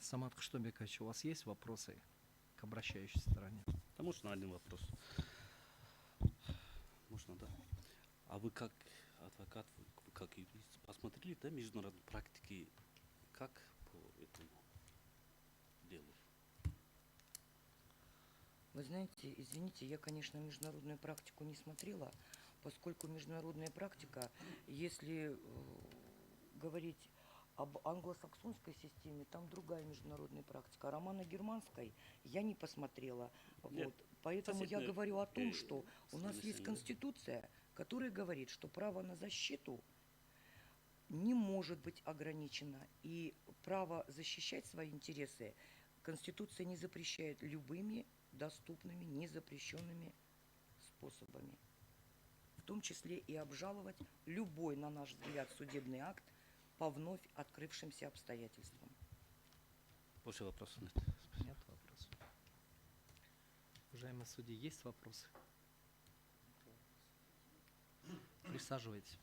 Самат Кыштомбекович, у вас есть вопросы к обращающейся стороне? Да, можно один вопрос? Можно, да? А вы как адвокат, вы как юрист, посмотрели, да, международные практики, как по этому делу? Вы знаете, извините, я, конечно, международную практику не смотрела, поскольку международная практика, если говорить об англосаксонской системе, там другая международная практика. А романо-германской я не посмотрела. Нет, Вот. Поэтому я относительно, говорю о том, что у нас есть если- конституция, которая говорит, что право на защиту не может быть ограничено. И право защищать свои интересы Конституция не запрещает любыми доступными, незапрещенными способами. В том числе и обжаловать любой, на наш взгляд, судебный акт по вновь открывшимся обстоятельствам. Больше вопросов нет. Нет вопросов. Уважаемые судьи, есть вопросы? Присаживайтесь.